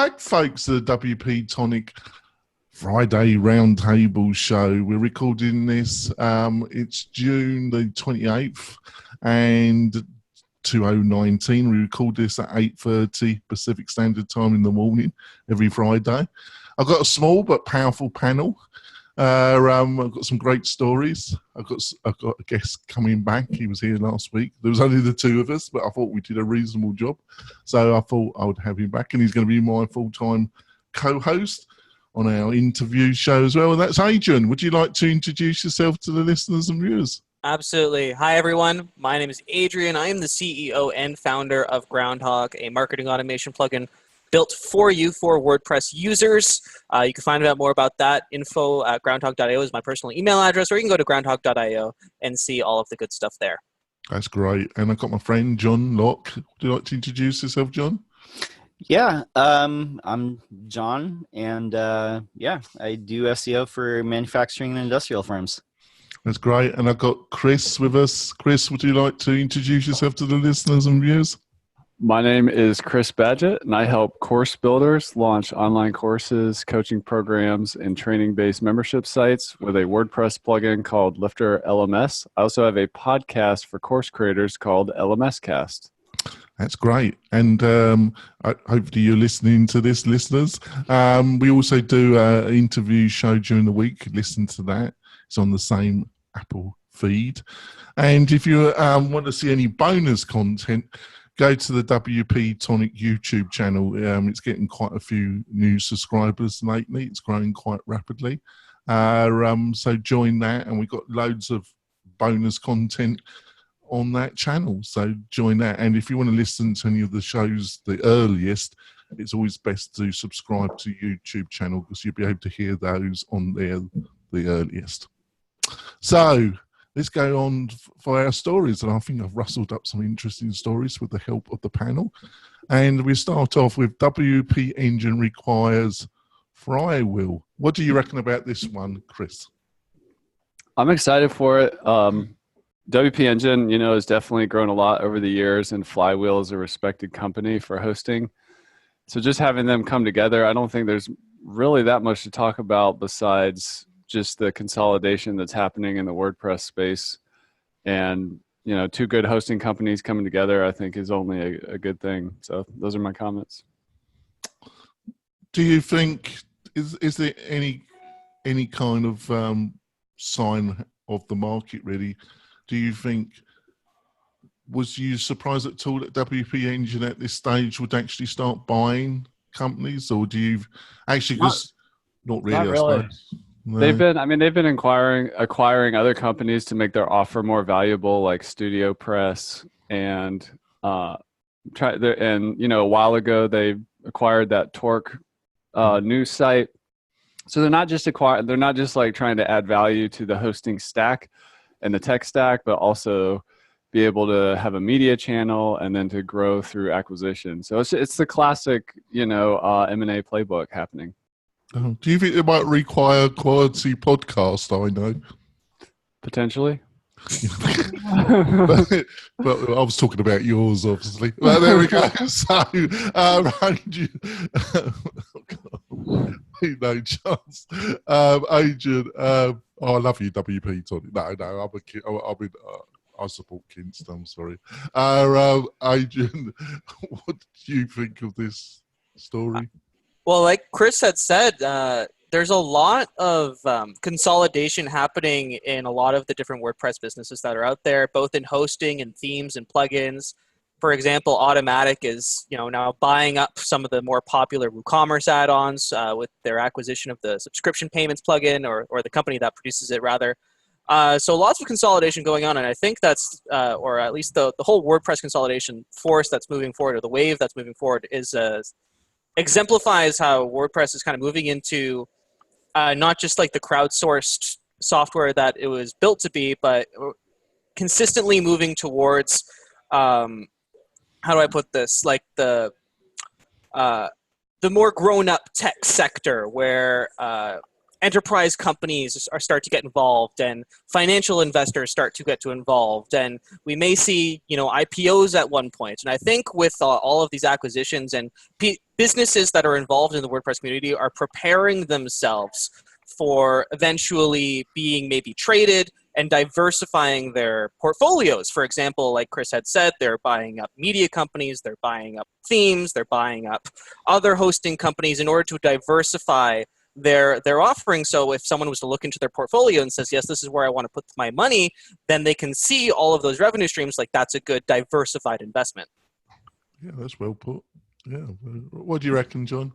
back, folks, to the WP-Tonic Friday Roundtable Show. We're recording this. It's June the 28th and 2019. We record this at 8:30 Pacific Standard Time in the morning every Friday. I've got a small but powerful panel. I've got some great stories. I've got a guest coming back. He was here last week. There was only the two of us, but I thought we did a reasonable job. So I thought I would have him back, and he's going to be my full-time co-host on our interview show as well. And that's Adrian. Would you like to introduce yourself to the listeners and viewers? Absolutely. Hi, everyone. My name is Adrian. I am the CEO and founder of Groundhog, a marketing automation plugin built for you for WordPress users. You can find out more about that. Info at groundhog.io is my personal email address, or you can go to groundhog.io and see all of the good stuff there. That's great. And I've got my friend, John Locke. Would you like to introduce yourself, John? Yeah, I'm John, and yeah, I do SEO for manufacturing and industrial firms. That's great. And I've got Chris with us. Chris, would you like to introduce yourself to the listeners and viewers? My name is Chris Badgett, and I help course builders launch online courses, coaching programs, and training-based membership sites with a WordPress plugin called Lifter LMS. I also have a podcast for course creators called LMS Cast. That's great. And hopefully you're listening to this, listeners. We also do an interview show during the week. Listen to that. It's on the same Apple feed. And if you want to see any bonus content, go to the WP-Tonic YouTube channel. It's getting quite a few new subscribers lately. It's growing quite rapidly. So join that, and we've got loads of bonus content on that channel. So join that. And if you want to listen to any of the shows, the earliest, it's always best to subscribe to YouTube channel because you'll be able to hear those on there the earliest. So let's go on for our stories, and I think I've rustled up some interesting stories with the help of the panel. And we start off with WP Engine requires Flywheel. What do you reckon about this one, Chris? I'm excited for it. WP Engine, has definitely grown a lot over the years, and Flywheel is a respected company for hosting. So just having them come together, I don't think there's really that much to talk about besides just the consolidation that's happening in the WordPress space. And, two good hosting companies coming together, I think is only a good thing. So those are my comments. Do you think, is there any kind of sign of the market really? Do you think, was you surprised at all that WP Engine at this stage would actually start buying companies, or do you actually, because not really, I suppose. No. They've been acquiring other companies to make their offer more valuable, like Studio Press, and a while ago they acquired that Torque news site. So they're not just like trying to add value to the hosting stack and the tech stack, but also be able to have a media channel and then to grow through acquisition. So it's the classic, M&A playbook happening. Do you think it might require quality podcast? I know. Potentially. but I was talking about yours, obviously. But there we go. So, no chance. Agent, I love you, WP Tonic. No, I'm a kid. I support Kingston. I'm sorry. Agent, what do you think of this story? Well, like Chris had said, there's a lot of consolidation happening in a lot of the different WordPress businesses that are out there, both in hosting and themes and plugins. For example, Automatic is now buying up some of the more popular WooCommerce add-ons with their acquisition of the subscription payments plugin, or the company that produces it, rather. So lots of consolidation going on, and I think that's, or at least the whole WordPress consolidation force that's moving forward, or the wave that's moving forward, is exemplifies how WordPress is kind of moving into not just like the crowdsourced software that it was built to be, but consistently moving towards, how do I put this, like the more grown-up tech sector where enterprise companies start to get involved, and financial investors start to get involved, and we may see, IPOs at one point. And I think with all of these acquisitions, and businesses that are involved in the WordPress community are preparing themselves for eventually being maybe traded and diversifying their portfolios. For example, like Chris had said, they're buying up media companies, they're buying up themes, they're buying up other hosting companies in order to diversify their offering. So if someone was to look into their portfolio and says, yes, this is where I want to put my money, then they can see all of those revenue streams. Like, that's a good diversified investment. Yeah, that's well put. Yeah. What do you reckon, John?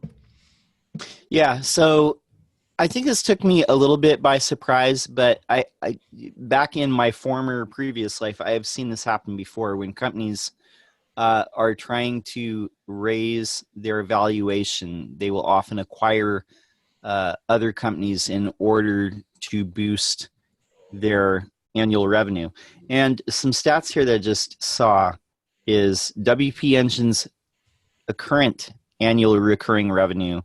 Yeah, so I think this took me a little bit by surprise, but I back in my previous life, I have seen this happen before when companies are trying to raise their valuation. They will often acquire other companies in order to boost their annual revenue. And some stats here that I just saw is WP Engine's current annual recurring revenue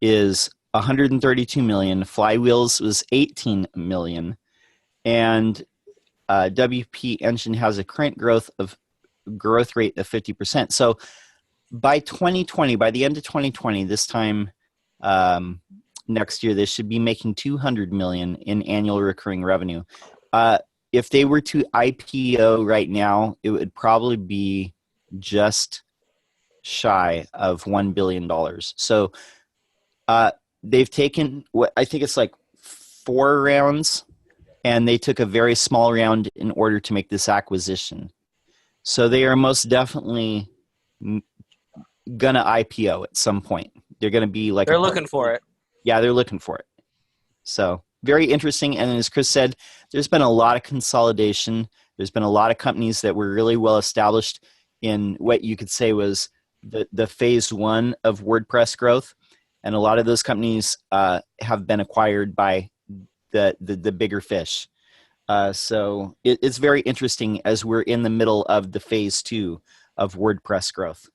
is 132 million. Flywheel's was 18 million. And WP Engine has a current growth rate of 50%. So by 2020, by the end of 2020, this time next year, they should be making 200 million in annual recurring revenue. If they were to IPO right now, it would probably be just shy of $1 billion. So they've taken what I think it's like 4 rounds, and they took a very small round in order to make this acquisition. So they are most definitely gonna IPO at some point. They're gonna be like they're looking for it. Yeah, they're looking for it. So very interesting. And as Chris said, there's been a lot of consolidation. There's been a lot of companies that were really well established in what you could say was the phase 1 of WordPress growth. And a lot of those companies have been acquired by the bigger fish. So it's very interesting as we're in the middle of the phase 2 of WordPress growth.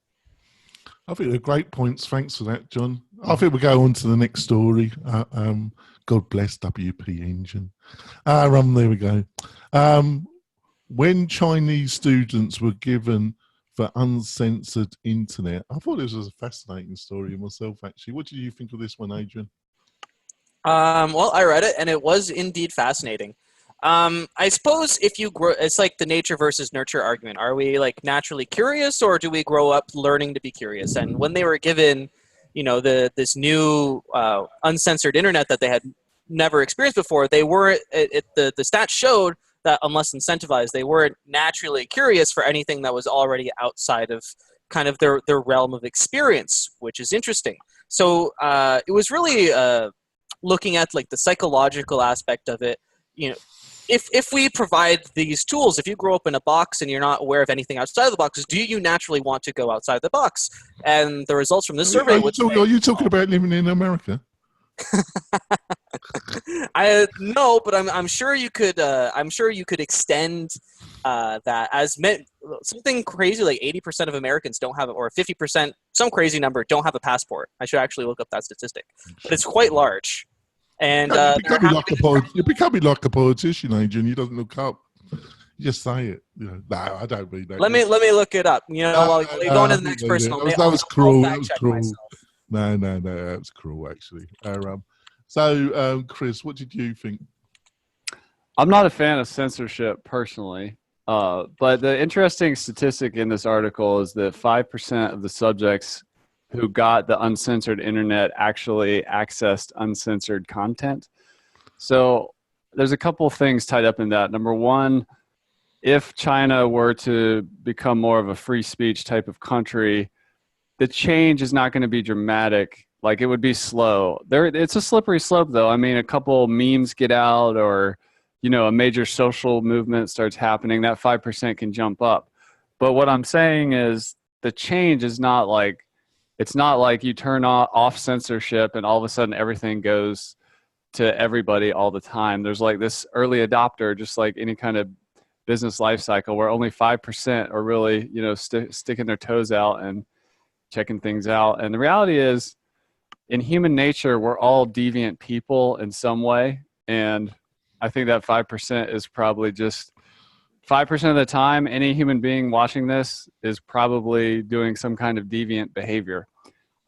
I think they're great points. Thanks for that, John. I think we'll go on to the next story. God bless WP Engine. There we go. When Chinese students were given for uncensored internet, I thought this was a fascinating story myself, actually. What did you think of this one, Adrian? Well, I read it, and it was indeed fascinating. I suppose if you grow, it's like the nature versus nurture argument. Are we like naturally curious, or do we grow up learning to be curious? And when they were given, this new uncensored internet that they had never experienced before, they weren't. The stats showed that unless incentivized, they weren't naturally curious for anything that was already outside of kind of their realm of experience, which is interesting. So it was really looking at like the psychological aspect of it. If we provide these tools, if you grow up in a box and you're not aware of anything outside of the box, do you naturally want to go outside the box? And the results from this survey are you talking about living in America? No, but I'm sure you could. I'm sure you could extend that as something crazy like 80% of Americans don't have, or 50%, some crazy number, don't have a passport. I should actually look up that statistic, but it's quite large. And you're becoming like a politician, Adrian. You don't look up. You just say it. No, I don't mean that. Let me look it up. While you go on to the next person, that was cruel. That was cruel. No, that was cruel, actually. So, Chris, what did you think? I'm not a fan of censorship personally, but the interesting statistic in this article is that 5% of the subjects who got the uncensored internet actually accessed uncensored content. So there's a couple of things tied up in that. Number one, if China were to become more of a free speech type of country, the change is not going to be dramatic. Like, it would be slow. It's a slippery slope, though. I mean, a couple memes get out, or, a major social movement starts happening, that 5% can jump up. But what I'm saying is the change is not like, it's not like you turn off censorship and all of a sudden everything goes to everybody all the time. There's like this early adopter, just like any kind of business life cycle, where only 5% are really, sticking their toes out and checking things out. And the reality is, in human nature, we're all deviant people in some way. And I think that 5% is probably just 5% of the time, any human being watching this is probably doing some kind of deviant behavior.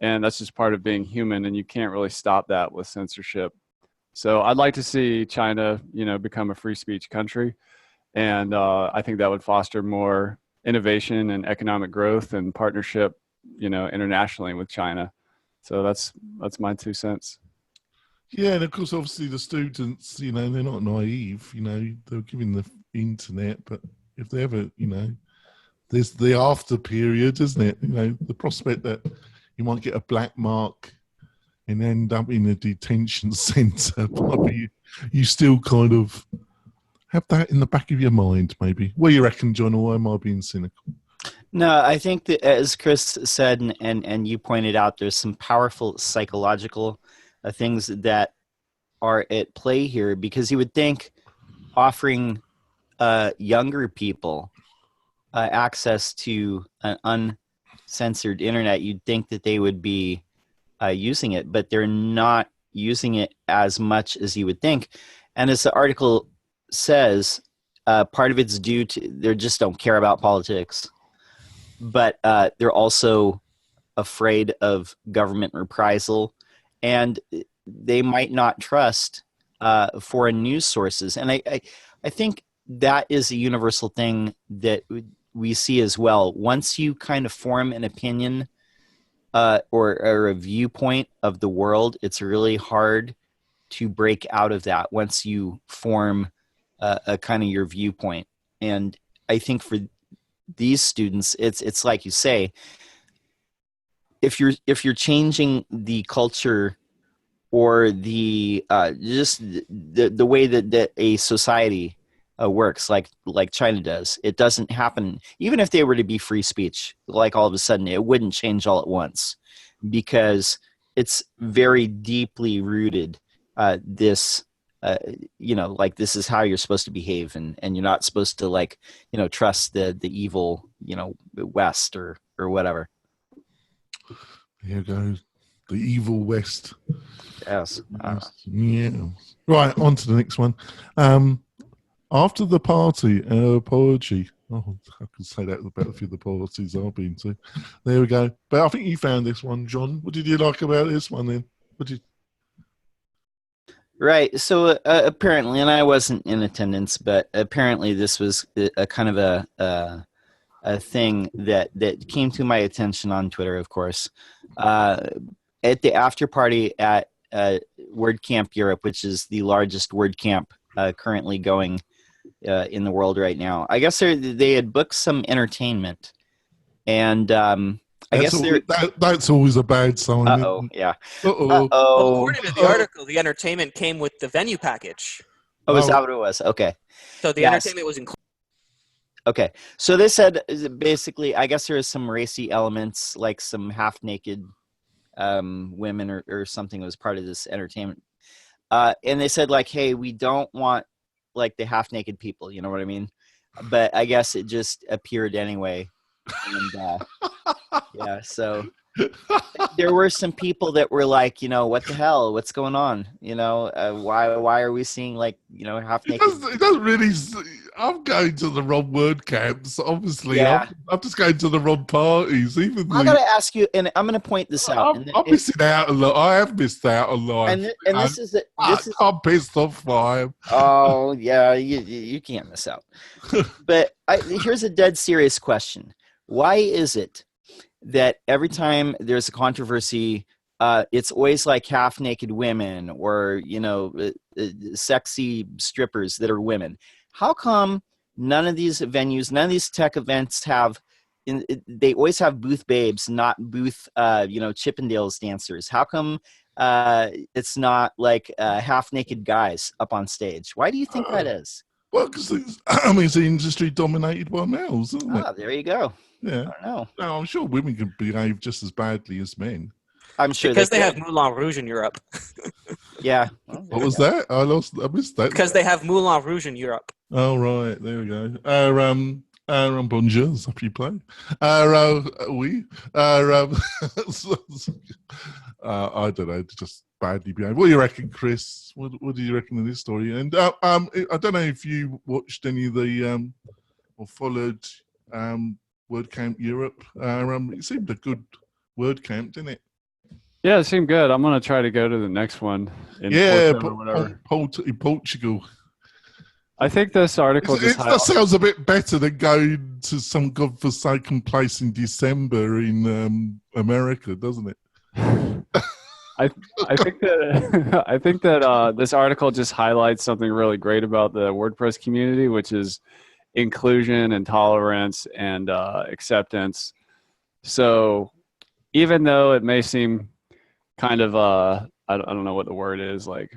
And that's just part of being human, and you can't really stop that with censorship. So I'd like to see China, become a free speech country. And I think that would foster more innovation and economic growth and partnership, internationally with China. So that's my 2 cents. Yeah, and of course, obviously the students, they're not naive. They're given the internet, but if they ever, there's the after period, isn't it? The prospect that you might get a black mark and end up in a detention centre. You still kind of have that in the back of your mind, maybe. What do you reckon, John, or am I being cynical? No, I think that, as Chris said, and you pointed out, there's some powerful psychological things that are at play here, because you would think offering younger people access to an uncensored internet, you'd think that they would be using it, but they're not using it as much as you would think. And as the article says, part of it's due to they just don't care about politics, but they're also afraid of government reprisal, and they might not trust foreign news sources. And I think that is a universal thing that we see as well. Once you kind of form an opinion or a viewpoint of the world, it's really hard to break out of that once you form a kind of your viewpoint. And I think for these students, it's like you say, if you're changing the culture or the just the way that a society works, like China does, it doesn't happen. Even if they were to be free speech, like all of a sudden, it wouldn't change all at once, because it's very deeply rooted. This this is how you're supposed to behave, and you're not supposed to trust the evil West or whatever. Here goes the evil West. Yes. Yeah. Right, on to the next one. After the party, apology. Oh, I can say that about a few of the parties I've been to. There we go. But I think you found this one, John. What did you like about this one then? Right. So apparently, and I wasn't in attendance, but apparently this was a kind of a thing that came to my attention on Twitter, of course. At the after party at WordCamp Europe, which is the largest WordCamp currently going in the world right now. I guess they had booked some entertainment, and I guess that's always a bad sign. Uh-oh, yeah. Uh-oh. Well, according to the article, the entertainment came with the venue package. Oh, is that what it was? Okay. So the entertainment was included. Okay. So they said basically, I guess there is some racy elements, like some half-naked women or something was part of this entertainment. And they said, hey, we don't want the half-naked people, you know what I mean? But I guess it just appeared anyway. And yeah, so there were some people that were like, what the hell? What's going on? Why are we seeing half-naked? It doesn't really. I'm going to the wrong WordCamps, obviously. Yeah. I'm just going to the wrong parties. I got to ask you, and I'm going to point this out. I'm missing out a lot. I have missed out a lot. And I'm pissed off by him. Oh, yeah, you can't miss out. But here's a dead serious question. Why is it that every time there's a controversy, it's always half-naked women or, sexy strippers that are women? How come none of these venues, none of these tech events they always have booth babes, not booth, Chippendales dancers? How come it's not half-naked guys up on stage? Why do you think that is? Well, because it's the industry dominated by males, isn't it? There you go. Yeah. I don't know. No, I'm sure women can behave just as badly as men. I'm sure because they have Moulin Rouge in Europe. Yeah. Well, what was that? I missed that. Because they have Moulin Rouge in Europe. Oh, right. There we go. Bonjour, ça peut play. Oui. I don't know, just badly behaved. What do you reckon, Chris? What do you reckon of this story? And I don't know if you watched any of the or followed WordCamp Europe. It seemed a good WordCamp, didn't it? Yeah, it seemed good. I'm gonna try to go to the next one in Portugal or whatever. In Portugal. I think this article that sounds a bit better than going to some godforsaken place in December in America, doesn't it? I think that I think that this article just highlights something really great about the WordPress community, which is inclusion and tolerance and acceptance. So even though it may seem kind of I don't know what the word is, like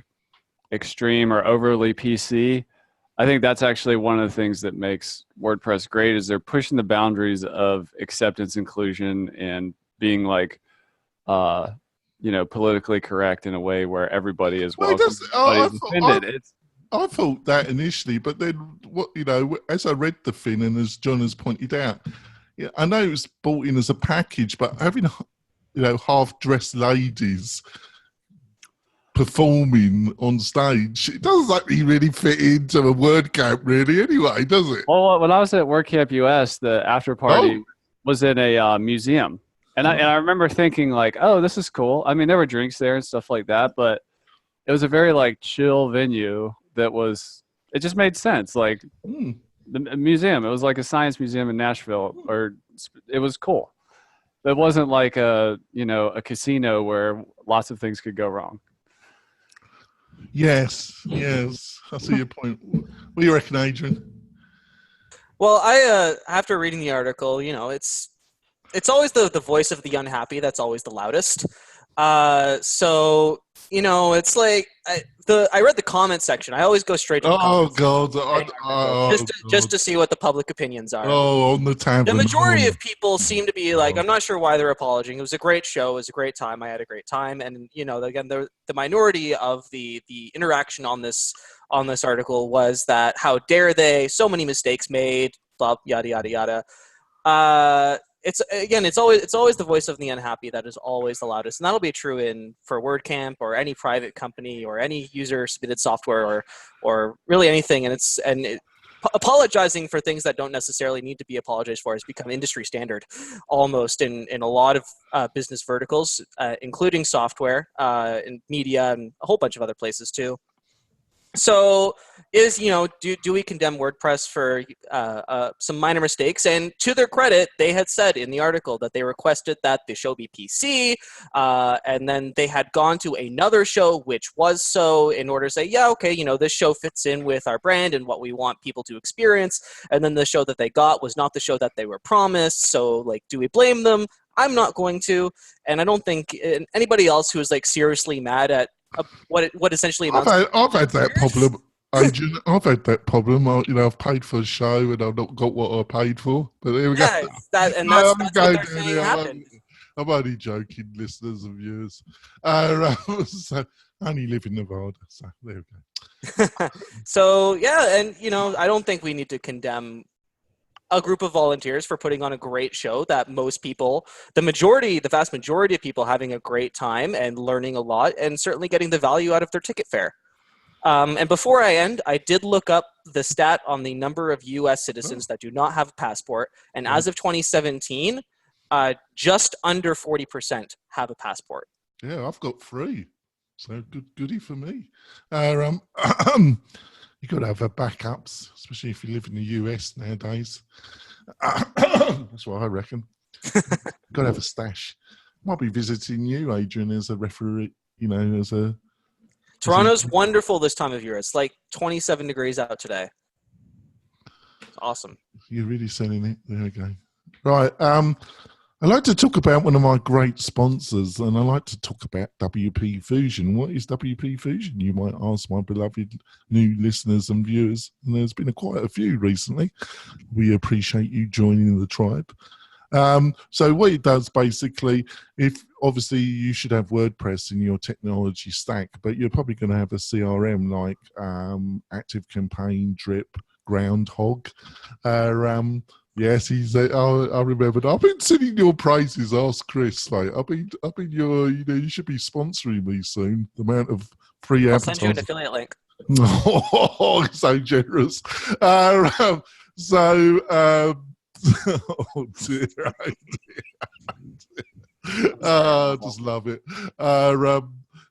extreme or overly PC, I think that's actually one of the things that makes WordPress great is they're pushing the boundaries of acceptance, inclusion, and being like, politically correct in a way where everybody is welcome. I thought that initially, but then as I read the thing and as John has pointed out, yeah, I know it was bought in as a package, but having half-dressed ladies performing on stage, it doesn't actually really fit into a WordCamp really anyway, does it? Well, when I was at WordCamp US, the after party was in a museum. And I remember thinking like, oh, this is cool. I mean, there were drinks there and stuff like that, but it was a very like chill venue it just made sense. Like the museum, it was like a science museum in Nashville, it was cool. It wasn't like a casino where lots of things could go wrong. Yes. I see your point. What do you reckon, Adrian? Well, after reading the article, it's always the voice of the unhappy that's always the loudest. So it's like I read the comment section. I always go straight to the comments. Just to see what the public opinions are. On the tavern. The majority of people seem to be like, I'm not sure why they're apologizing. It was a great show. It was a great time. I had a great time. And again, the minority of the interaction on this article was that how dare they? So many mistakes made. Blah yada yada yada. It's always the voice of the unhappy that is always the loudest, and that'll be true for WordCamp or any private company or any user submitted software or really anything. And apologizing for things that don't necessarily need to be apologized for has become industry standard, almost in a lot of business verticals, including software, and media, and a whole bunch of other places too. So do we condemn WordPress for some minor mistakes? And to their credit, they had said in the article that they requested that the show be PC, and then they had gone to another show which was so in order to say, yeah, okay, this show fits in with our brand and what we want people to experience. And then the show that they got was not the show that they were promised. So like, do we blame them? I'm not going to. And I don't think anybody else who is like seriously mad at what essentially amounts I've had that problem, Adrian. I've had that problem. I've paid for a show and I've not got what I paid for. But there we go. That's what they're saying happened. I'm only joking, listeners and viewers. So I only live in Nevada, so there we go. So yeah, and I don't think we need to condemn a group of volunteers for putting on a great show that most people, the vast majority of people having a great time and learning a lot and certainly getting the value out of their ticket fare. And before I end, I did look up the stat on the number of U.S. citizens that do not have a passport. And as of 2017, just under 40% have a passport. Yeah, I've got 3. So goody for me. You've got to have backups, especially if you live in the US nowadays. That's what I reckon. You've got to have a stash. Might be visiting you, Adrian, as a referee, Toronto's wonderful this time of year. It's like 27 degrees out today. It's awesome. You're really selling it. There we go. Right. I'd like to talk about one of my great sponsors, and I like to talk about WP-Fusion. What is WP-Fusion? You might ask my beloved new listeners and viewers, and there's been quite a few recently. We appreciate you joining the tribe. So what it does basically, if obviously you should have WordPress in your technology stack, but you're probably going to have a CRM like ActiveCampaign, Drip, Groundhog. Yes, he's. I remember. I've been singing your praises. Ask Chris. Like, I've been your. You know, you should be sponsoring me soon. The amount of free I'll send you an advertising. affiliate link. Oh, so generous. So, oh dear, oh dear. I just love it.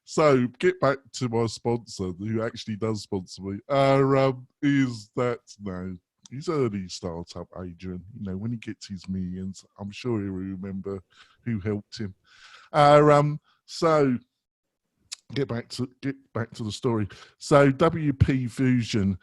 So, get back to my sponsor, who actually does sponsor me. Is that no? He's early startup, Adrian. You know, when he gets his millions, I'm sure he'll remember who helped him. So get back to the story. So WP-Fusion,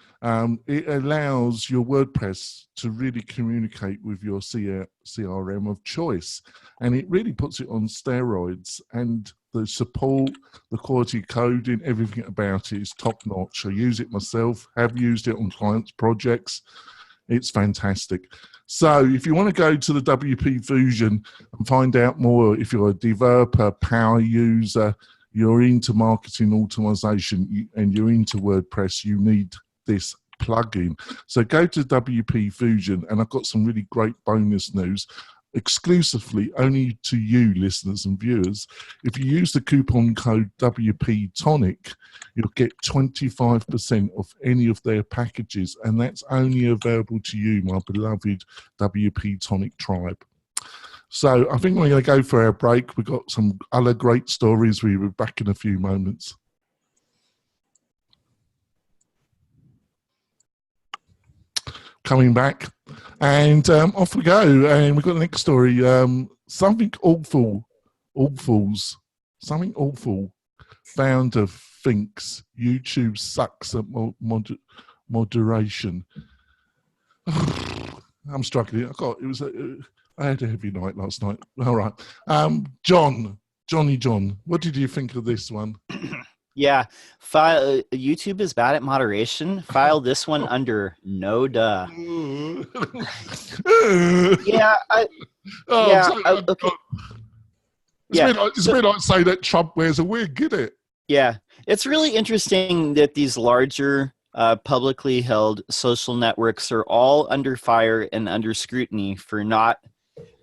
it allows your WordPress to really communicate with your CRM of choice, and it really puts it on steroids. And the support, the quality coding, everything about it is top notch. I use it myself. Have used it on clients' projects. It's fantastic. So if you want to go to the WP-Fusion and find out more, if you're a developer, power user, you're into marketing automation, and you're into WordPress, you need this plugin. So go to WP-Fusion, and I've got some really great bonus news, exclusively only to you listeners and viewers. If you use the coupon code WP-Tonic, you'll get 25% off any of their packages, and that's only available to you, my beloved WP-Tonic tribe. So I think we're going to go for our break. We've got some other great stories. We'll be back in a few moments. Coming back, and off we go. And we've got the next story. Something awful. Founder thinks YouTube sucks at moderation. I'm struggling. I had a heavy night last night. All right. Johnny John, what did you think of this one? Yeah, YouTube is bad at moderation. File this one under no duh. Yeah, okay. It's a bit like saying that Trump wears a wig, isn't it? Yeah, it's really interesting that these larger publicly held social networks are all under fire and under scrutiny for not.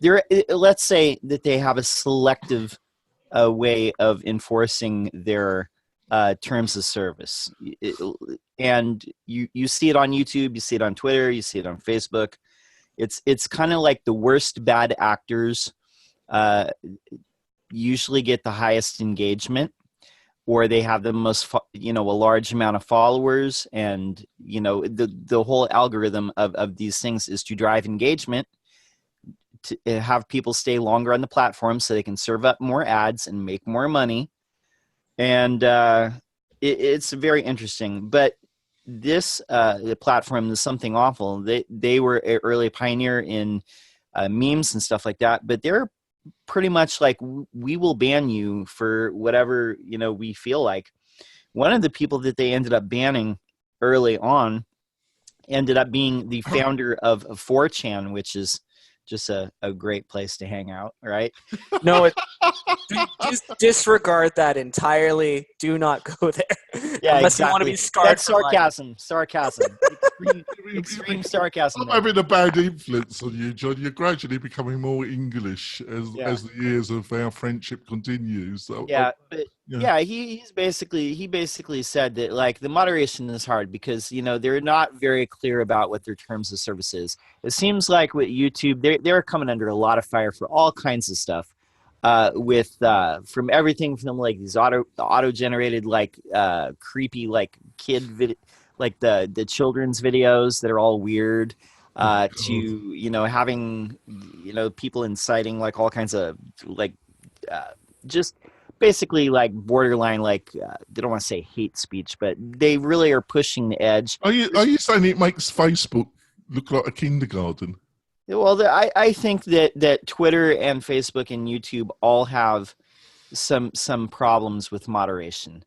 Let's say that they have a selective way of enforcing their terms of service, and you see it on YouTube, you see it on Twitter, you see it on Facebook. It's kind of like the worst bad actors usually get the highest engagement, or they have the most, a large amount of followers, and the whole algorithm of these things is to drive engagement, to have people stay longer on the platform so they can serve up more ads and make more money. And it's very interesting. But this the platform is something awful. They were an early pioneer in memes and stuff like that, but they're pretty much like, we will ban you for whatever we feel like. One of the people that they ended up banning early on ended up being the founder of 4chan, which is just a great place to hang out, right? No, just disregard that entirely. Do not go there. Yeah, unless exactly. you want to be scarred. That's sarcasm. Extreme sarcasm. I'm having a bad influence on you, John. You're gradually becoming more English as the years of our friendship continues. So, he basically said that, like, the moderation is hard because they're not very clear about what their terms of service is. It seems like with YouTube, they're coming under a lot of fire for all kinds of stuff. From everything from like these auto generated creepy kid like the children's videos that are all weird, to having people inciting like all kinds of just basically like borderline they don't want to say hate speech, but they really are pushing the edge. Are you saying it makes Facebook look like a kindergarten? Well, I think that Twitter and Facebook and YouTube all have some problems with moderation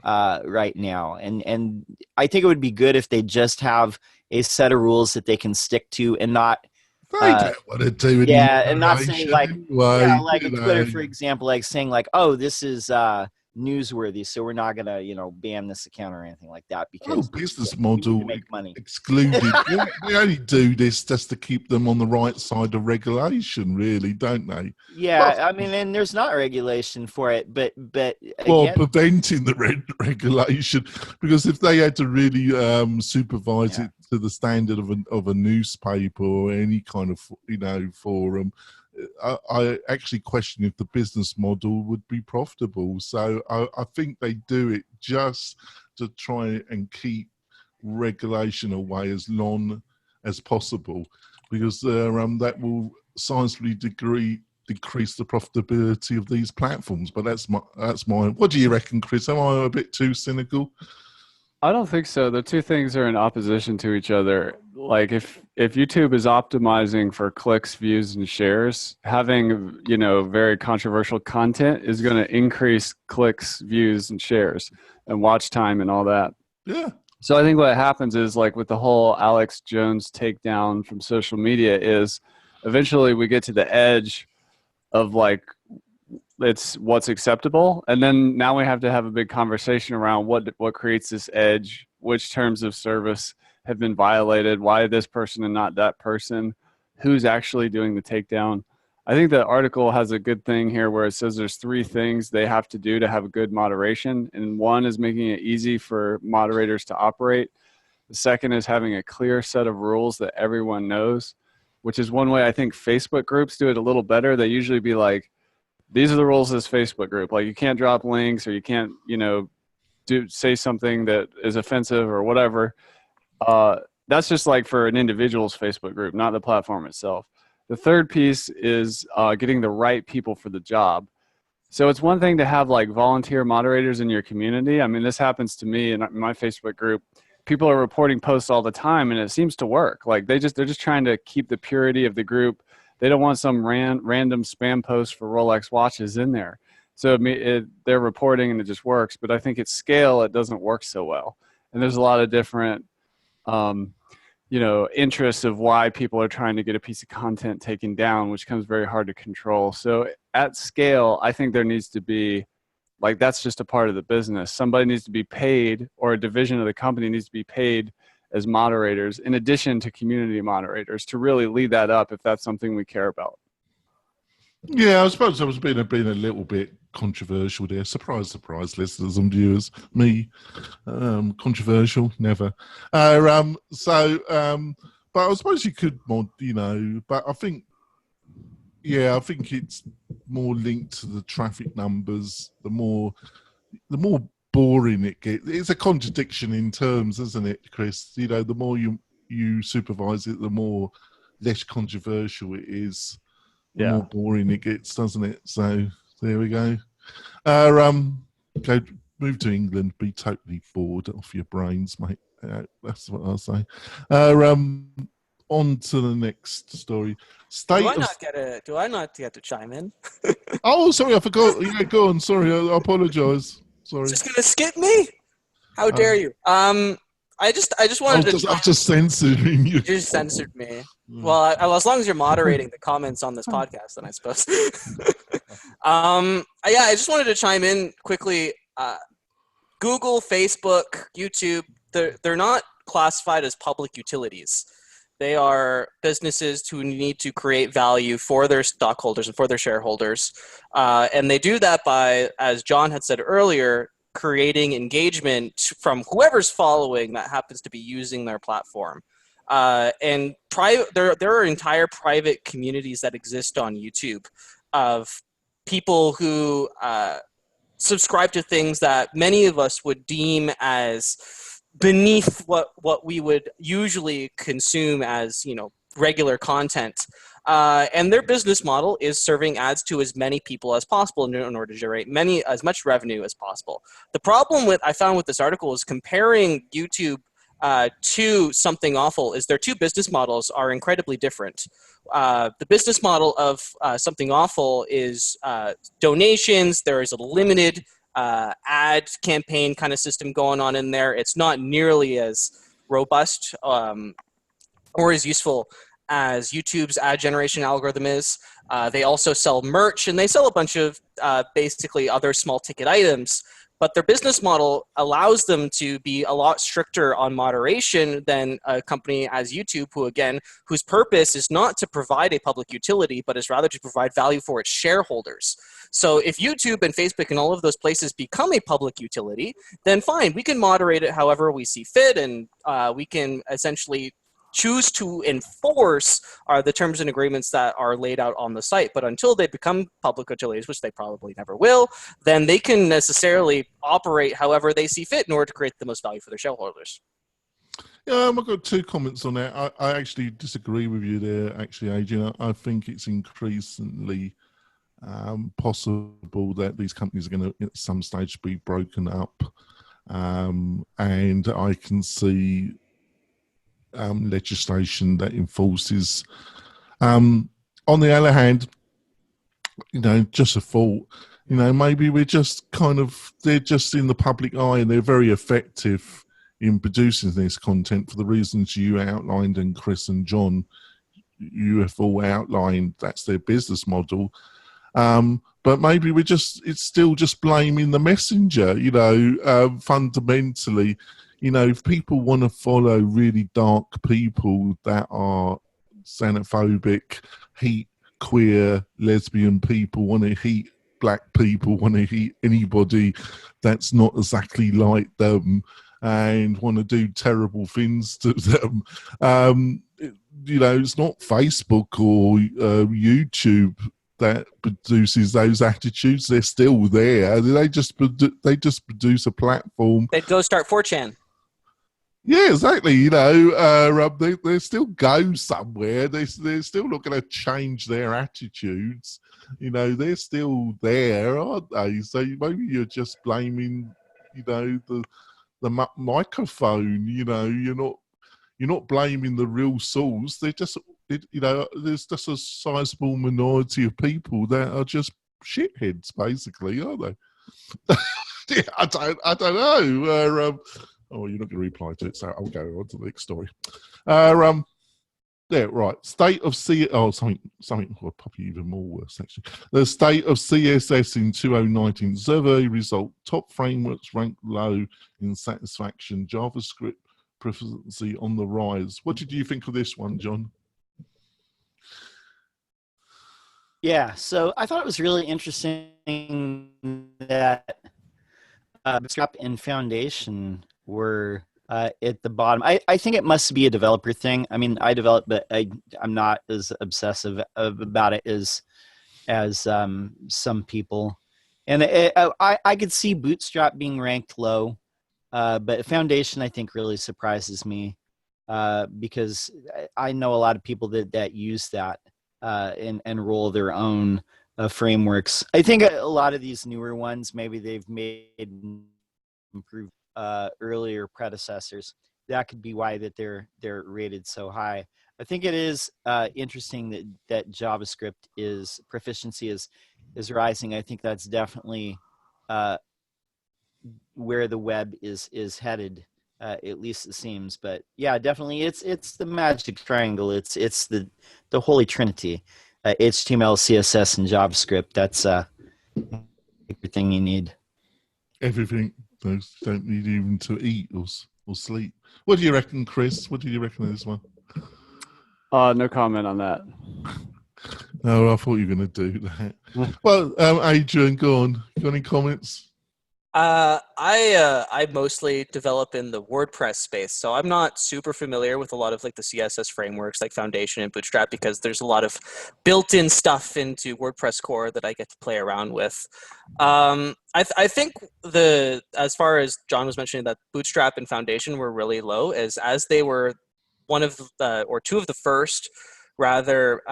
right now, and I think it would be good if they just have a set of rules that they can stick to and not. They don't want to do it. Yeah, and not saying like Twitter, for example, like saying like, oh, this is newsworthy, so we're not gonna, you know, ban this account or anything like that Oh, because business we need to model make money. excluded. They only do this just to keep them on the right side of regulation, really, don't they? Yeah, I mean, and there's not regulation for it, but Well, again, preventing the regulation, because if they had to really supervise yeah. it to the standard of a newspaper or any kind of, you know, forum, I actually question if the business model would be profitable. So I think they do it just to try and keep regulation away as long as possible, because that will scientifically decrease the profitability of these platforms. But that's my. What do you reckon, Chris? Am I a bit too cynical? I don't think so. The two things are in opposition to each other. Like if YouTube is optimizing for clicks, views, and shares, having, you know, very controversial content is going to increase clicks, views, and shares and watch time and all that. Yeah. So I think what happens is, like with the whole Alex Jones takedown from social media, is eventually we get to the edge of like, it's what's acceptable, and then now we have to have a big conversation around what creates this edge, which terms of service have been violated, why this person and not that person, who's actually doing the takedown. I think the article has a good thing here where it says there's 3 things they have to do to have a good moderation, and one is making it easy for moderators to operate. The second is having a clear set of rules that everyone knows, which is one way I think Facebook groups do it a little better. They usually be like, these are the rules of this Facebook group. Like, you can't drop links, or you can't, you know, say something that is offensive or whatever. That's just like for an individual's Facebook group, not the platform itself. The third piece is getting the right people for the job. So it's one thing to have like volunteer moderators in your community. I mean, this happens to me in my Facebook group. People are reporting posts all the time, and it seems to work. Like they're just trying to keep the purity of the group. They don't want some random spam post for Rolex watches in there. So they're reporting and it just works. But I think at scale, it doesn't work so well. And there's a lot of different, you know, interests of why people are trying to get a piece of content taken down, which becomes very hard to control. So at scale, I think there needs to be, like, that's just a part of the business. Somebody needs to be paid, or a division of the company needs to be paid as moderators, in addition to community moderators, to really lead that up if that's something we care about. Yeah, I suppose I was being a little bit controversial there. Surprise, surprise, listeners and viewers. Me, controversial, never. But I suppose you could mod, you know, but I think, yeah, I think it's more linked to the traffic numbers. The more boring it gets. It's a contradiction in terms, isn't it, Chris? You know, the more you supervise it, the more less controversial it is, the more boring it gets, doesn't it? So there we go. Go move to England, be totally bored off your brains, mate. That's what I'll say. On to the next story. Do I not get to chime in? Oh, sorry, I forgot. Yeah, go on. Sorry, I apologise. Sorry. Just gonna skip me? How dare you? I just wanted to. I'm just censoring you. You just censored me. Well, as long as you're moderating the comments on this podcast, then I suppose. Yeah, I just wanted to chime in quickly. Google, Facebook, YouTube, they're not classified as public utilities. They are businesses who need to create value for their stockholders and for their shareholders. And they do that by, as John had said earlier, creating engagement from whoever's following that happens to be using their platform. And there are entire private communities that exist on YouTube of people who subscribe to things that many of us would deem as beneath what we would usually consume as, you know, regular content. And their business model is serving ads to as many people as possible in order to generate as much revenue as possible. The problem I found with this article is comparing YouTube to Something Awful is their two business models are incredibly different. The business model of Something Awful is donations. There is a limited ad campaign kind of system going on in there. It's not nearly as robust or as useful as YouTube's ad generation algorithm is. They also sell merch, and they sell a bunch of basically other small ticket items. But their business model allows them to be a lot stricter on moderation than a company as YouTube, who, again, whose purpose is not to provide a public utility, but is rather to provide value for its shareholders. So if YouTube and Facebook and all of those places become a public utility, then fine, we can moderate it however we see fit, and we can essentially choose to enforce the terms and agreements that are laid out on the site. But until they become public utilities, which they probably never will, then they can necessarily operate however they see fit in order to create the most value for their shareholders. Yeah, I've got 2 comments on that. I actually disagree with you there, actually, Adrian. I think it's increasingly possible that these companies are going to, at some stage, be broken up. And I can see legislation that enforces. On the other hand, just a thought, maybe we're just they're just in the public eye, and they're very effective in producing this content for the reasons you outlined, and Chris and John, you have all outlined. That's their business model. But maybe it's still just blaming the messenger, fundamentally. If people want to follow really dark people that are xenophobic, hate queer, lesbian people, want to hate black people, want to hate anybody that's not exactly like them, and want to do terrible things to them, it's not Facebook or YouTube that produces those attitudes. They're still there. They just produce a platform. They'd go start 4chan. Yeah, exactly. They still go somewhere. They're still not going to change their attitudes. They're still there, aren't they? So maybe you're just blaming, the microphone. You're not blaming the real source. They're just, there's just a sizable minority of people that are just shitheads, basically, aren't they? Yeah, I don't know. Oh, you're not going to reply to it, so I'll go on to the next story. Yeah, right. State of something well, probably even more worse, actually. The state of CSS in 2019 survey result: top frameworks ranked low in satisfaction. JavaScript proficiency on the rise. What did you think of this one, John? Yeah, so I thought it was really interesting that Bootstrap and Foundation were at the bottom. I think it must be a developer thing. I mean, I develop, but I'm not as obsessive about it as some people. And I could see Bootstrap being ranked low, but Foundation I think really surprises me because I know a lot of people that use that and roll their own frameworks. I think a lot of these newer ones, maybe they've made improved earlier predecessors. That could be why that they're rated so high. I think it is interesting that JavaScript proficiency is rising. I think that's definitely where the web is headed. At least it seems. But yeah, definitely it's the magic triangle. It's the holy trinity. HTML, CSS, and JavaScript. That's everything you need. Everything. Those don't need even to eat or sleep. What do you reckon, Chris? What do you reckon of this one? No comment on that. No, I thought you were going to do that. Well, Adrian, go on. Got any comments? I mostly develop in the WordPress space, so I'm not super familiar with a lot of like the CSS frameworks like Foundation and Bootstrap because there's a lot of built-in stuff into WordPress core that I get to play around with. I think as far as John was mentioning that Bootstrap and Foundation were really low as they were one of the or two of the first rather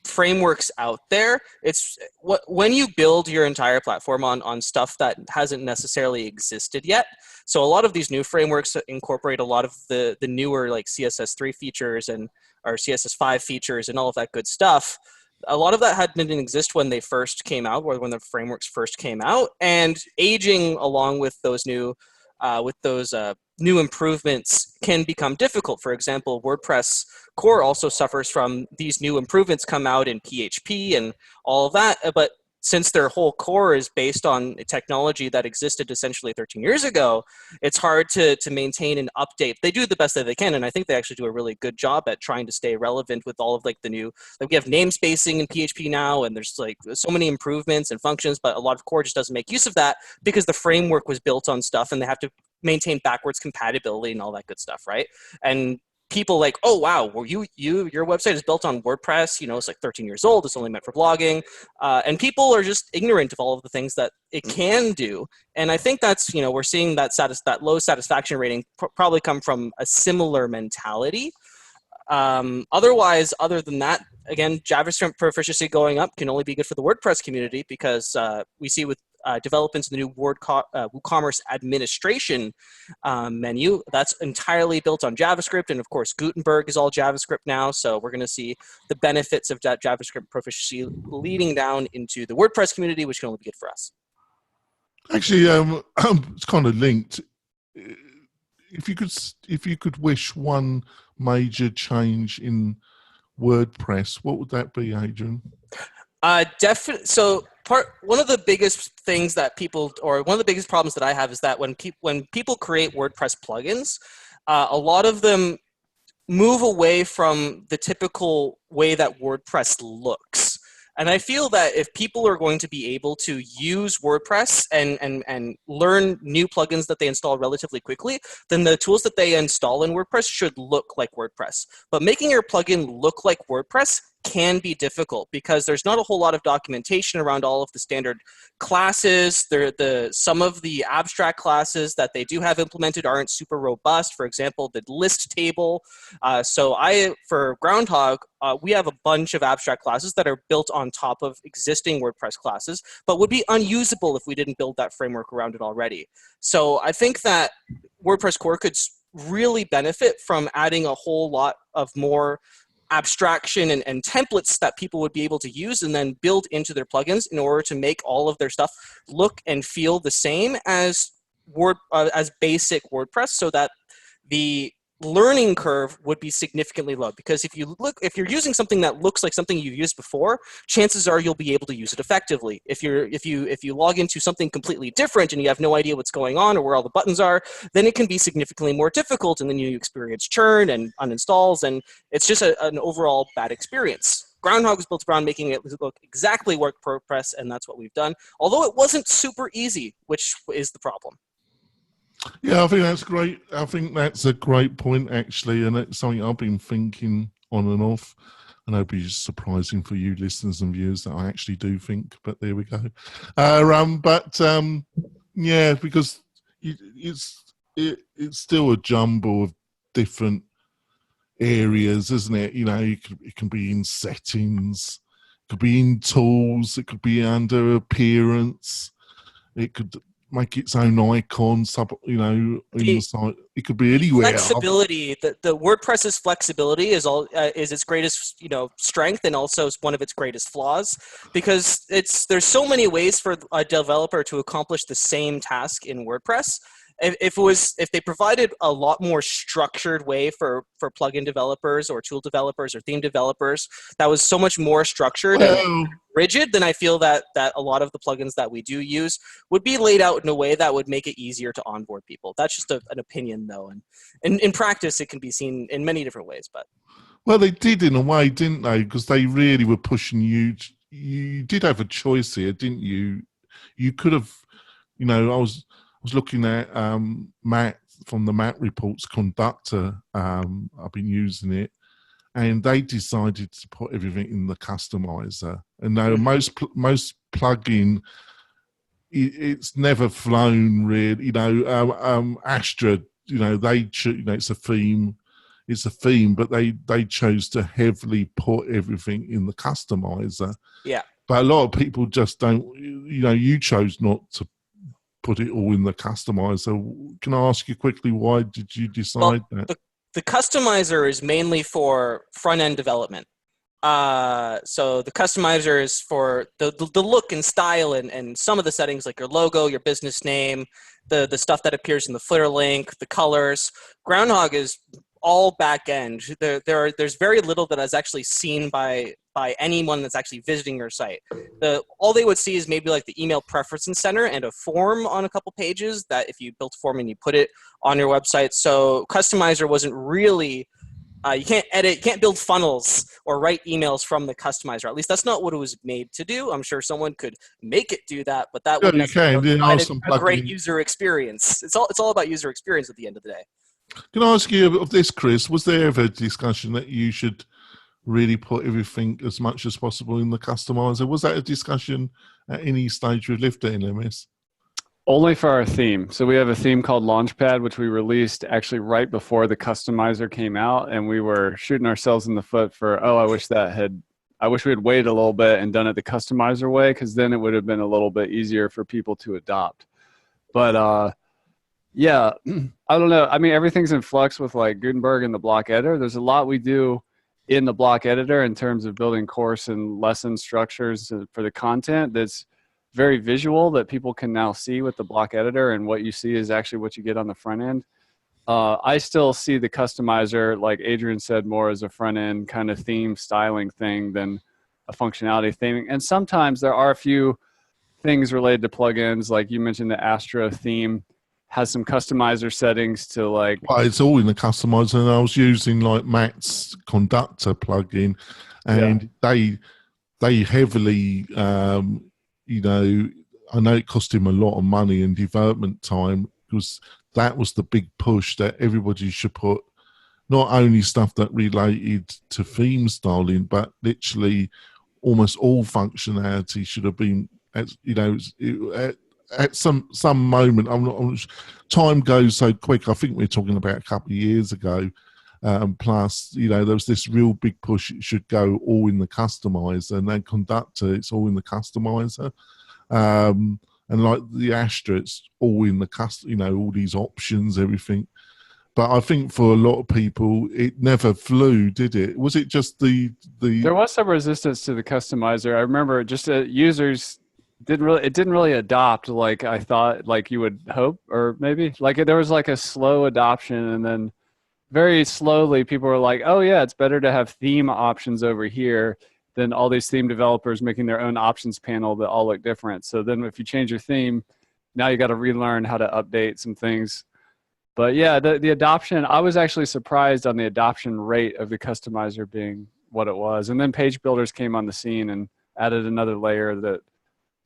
frameworks out there. It's when you build your entire platform on stuff that hasn't necessarily existed yet. So a lot of these new frameworks incorporate a lot of the newer like CSS3 features or CSS5 features and all of that good stuff. A lot of that didn't exist when they first came out, or when the frameworks first came out, and aging along with those new with those new improvements can become difficult. For example, WordPress core also suffers from these new improvements come out in PHP and all of that, but since their whole core is based on technology that existed essentially 13 years ago, it's hard to maintain and update. They do the best that they can, and I think they actually do a really good job at trying to stay relevant with all of like the new, like we have namespacing in PHP now, and there's like so many improvements and functions, but a lot of core just doesn't make use of that because the framework was built on stuff and they have to maintain backwards compatibility and all that good stuff, right? And people like, oh wow, well, your website is built on WordPress, you know, it's like 13 years old, it's only meant for blogging, and people are just ignorant of all of the things that it can do. And I think that's, you know, we're seeing that low satisfaction rating probably come from a similar mentality. Otherwise, other than that, again, JavaScript proficiency going up can only be good for the WordPress community because we see with developments in the new WooCommerce administration menu, that's entirely built on JavaScript. And of course, Gutenberg is all JavaScript now. So we're going to see the benefits of that JavaScript proficiency leading down into the WordPress community, which can only be good for us. Actually, it's kind of linked. If you could wish one major change in WordPress, what would that be, Adrian? Definitely. So one of the biggest things that people, or one of the biggest problems that I have is that when people create WordPress plugins, a lot of them move away from the typical way that WordPress looks. And I feel that if people are going to be able to use WordPress and learn new plugins that they install relatively quickly, then the tools that they install in WordPress should look like WordPress. But making your plugin look like WordPress can be difficult because there's not a whole lot of documentation around all of the standard classes. Some of the abstract classes that they do have implemented aren't super robust. For example, the list table. For Groundhog, we have a bunch of abstract classes that are built on top of existing WordPress classes, but would be unusable if we didn't build that framework around it already. So I think that WordPress core could really benefit from adding a whole lot of more abstraction and templates that people would be able to use and then build into their plugins in order to make all of their stuff look and feel the same as basic WordPress, so that the learning curve would be significantly low. Because if you're using something that looks like something you've used before, chances are you'll be able to use it effectively. If you log into something completely different and you have no idea what's going on or where all the buttons are, then it can be significantly more difficult, and then you experience churn and uninstalls, and it's just an overall bad experience. Groundhog is built around making it look exactly like WordPress, and that's what we've done. Although it wasn't super easy, which is the problem. Yeah, I think that's great. I think that's a great point, actually, and it's something I've been thinking on and off. And it'll be surprising for you listeners and viewers that I actually do think, but there we go. Yeah, because it's still a jumble of different areas, isn't it? You know, it can be in settings, it could be in tools, it could be under appearance, it could make its own icon, in the site. It could be anywhere. Flexibility. The WordPress's flexibility is its greatest, strength, and also one of its greatest flaws, because there's so many ways for a developer to accomplish the same task in WordPress. If they provided a lot more structured way for plugin developers or tool developers or theme developers that was so much more structured and rigid, then I feel that a lot of the plugins that we do use would be laid out in a way that would make it easier to onboard people. That's just an opinion, though, and in practice it can be seen in many different ways. But well, they did in a way, didn't they? Because they really were pushing you. You did have a choice here, didn't you? You could have, I was looking at Matt from the Matt Reports Conductor. I've been using it, and they decided to put everything in the customizer. And now most plugin, it's never flown really. Astra, it's a theme. It's a theme, but they chose to heavily put everything in the customizer. Yeah. But a lot of people just don't. You chose not to put it all in the customizer. Can I ask you quickly, why did you decide that? The customizer is mainly for front-end development. So the customizer is for the look and style and some of the settings like your logo, your business name, the stuff that appears in the footer link, the colors. Groundhog is all back end. There's very little that is actually seen by anyone that's actually visiting your site. All they would see is maybe like the email preference center and a form on a couple pages that if you built a form and you put it on your website. So customizer wasn't really you can't edit, you can't build funnels or write emails from the customizer. At least that's not what it was made to do. I'm sure someone could make it do that, but that wouldn't necessarily provide a great user experience. It's all about user experience at the end of the day. Can I ask you of this, Chris? Was there ever a discussion that you should really put everything as much as possible in the customizer? Was that a discussion at any stage with Lift LMS? Only for our theme. So we have a theme called Launchpad, which we released actually right before the customizer came out, and we were shooting ourselves in the foot for, I wish we had waited a little bit and done it the customizer way, because then it would have been a little bit easier for people to adopt. But yeah, I don't know. I mean, everything's in flux with like Gutenberg and the block editor. There's a lot we do in the block editor in terms of building course and lesson structures for the content that's very visual that people can now see with the block editor, and what you see is actually what you get on the front end. I still see the customizer, like Adrian said, more as a front end kind of theme styling thing than a functionality theming. And sometimes there are a few things related to plugins, like you mentioned the Astra theme has some customizer settings to like. Well, it's all in the customizer, and I was using like Matt's conductor plugin, and they heavily you know, I know it cost him a lot of money and development time, because that was the big push that everybody should put not only stuff that related to theme styling, but literally almost all functionality should have been, you know, at some moment. Time goes so quick. I think we're talking about a couple of years ago. Plus, you know, there was this real big push. It should go all in the customizer, and then conductor, it's all in the customizer. And like the Astra, it's all in the you know, all these options, everything. But I think for a lot of people, it never flew, did it? Was it just the? There was some resistance to the customizer. I remember just users didn't really adopt like I thought, like you would hope, or maybe like there was like a slow adoption, and then very slowly people were like, oh yeah, it's better to have theme options over here than all these theme developers making their own options panel that all look different. So then if you change your theme, now you got to relearn how to update some things. But yeah, the adoption, I was actually surprised on the adoption rate of the customizer being what it was. And then page builders came on the scene and added another layer that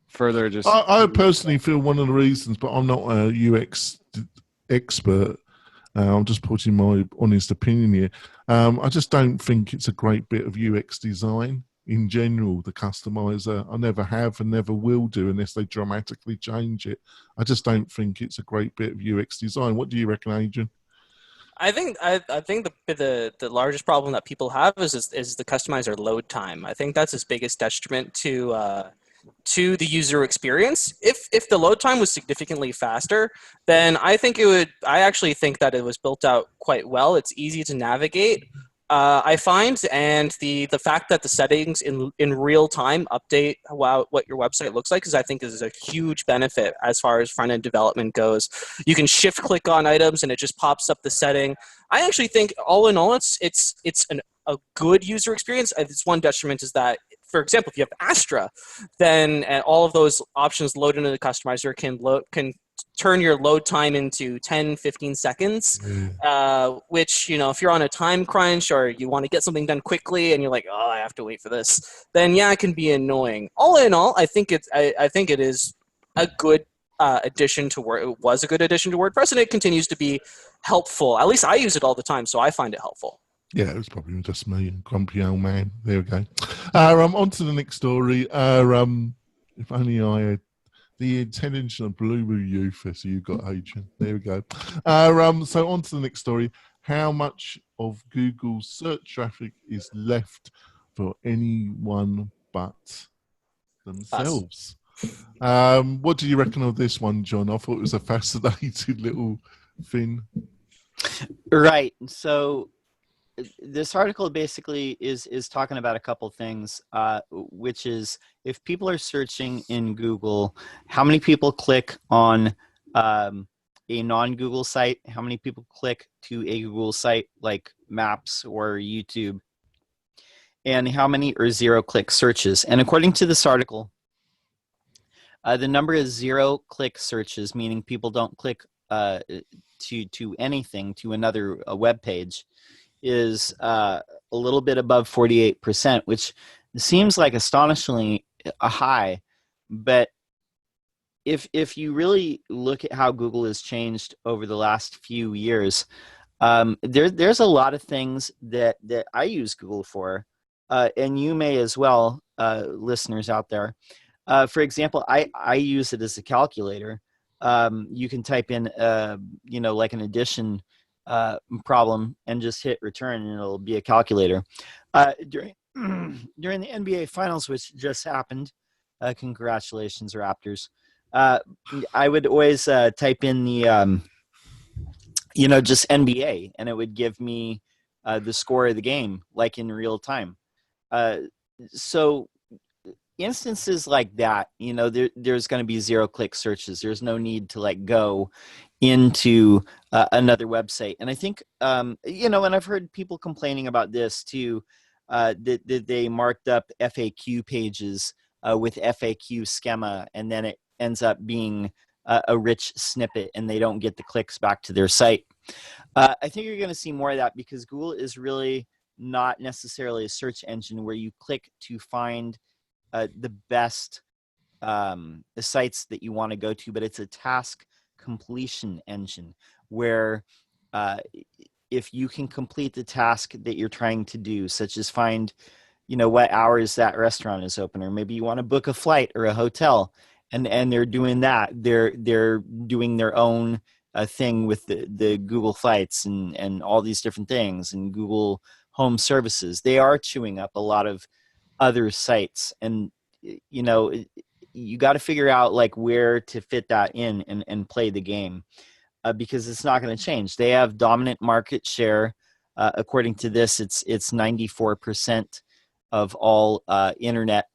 further just... I personally feel one of the reasons, but I'm not a UX expert, I'm just putting my honest opinion here. I just don't think it's a great bit of UX design in general, the customizer. I never have and never will do unless they dramatically change it. I just don't think it's a great bit of UX design. What do you reckon, Adrian? I think the largest problem that people have is the customizer load time. I think that's its biggest detriment to the user experience. If the load time was significantly faster, then I actually think that it was built out quite well. It's easy to navigate, I find, and the fact that the settings in real time update what your website looks like, I think is a huge benefit as far as front end development goes. You can shift click on items and it just pops up the setting. I actually think all in all it's a good user experience. It's one detriment is that, for example, if you have Astra, then all of those options load into the customizer can turn your load time into 10, 15 seconds, which, you know, if you're on a time crunch or you want to get something done quickly and you're like, oh, I have to wait for this, then yeah, it can be annoying. All in all, I think it is a good addition to It was a good addition to WordPress, and it continues to be helpful. At least I use it all the time, so I find it helpful. Yeah, it was probably just me, grumpy old man. There we go. On to the next story. If only I had the intelligence of blue youth as you got, Adrian. There we go. So on to the next story. How much of Google's search traffic is left for anyone but themselves? What do you reckon of this one, John? I thought it was a fascinating little thing. Right. So this article basically is talking about a couple things, which is if people are searching in Google, how many people click on a non-Google site, how many people click to a Google site like Maps or YouTube, and how many are zero-click searches. And according to this article, the number is zero-click searches, meaning people don't click to anything, to another web page, is a little bit above 48%, which seems like astonishingly high. But if you really look at how Google has changed over the last few years, there's a lot of things that I use Google for, and you may as well, listeners out there. For example, I use it as a calculator. You can type in, like an addition problem and just hit return, and it'll be a calculator. During the NBA Finals, which just happened, congratulations, Raptors. I would always type in the, just NBA, and it would give me the score of the game, like in real time. So instances like that, there's going to be zero-click searches. There's no need to go into another website. And I think, and I've heard people complaining about this too, that they marked up FAQ pages with FAQ schema, and then it ends up being a rich snippet, and they don't get the clicks back to their site. I think you're going to see more of that because Google is really not necessarily a search engine where you click to find the best sites that you want to go to, but it's a task completion engine where if you can complete the task that you're trying to do, such as find, what hours that restaurant is open, or maybe you want to book a flight or a hotel, and they're doing that. They're doing their own thing with the Google Flights and all these different things, and Google Home Services. They are chewing up a lot of other sites, and you got to figure out where to fit that in and play the game, because it's not going to change. They have dominant market share. According to this, it's 94% of all internet.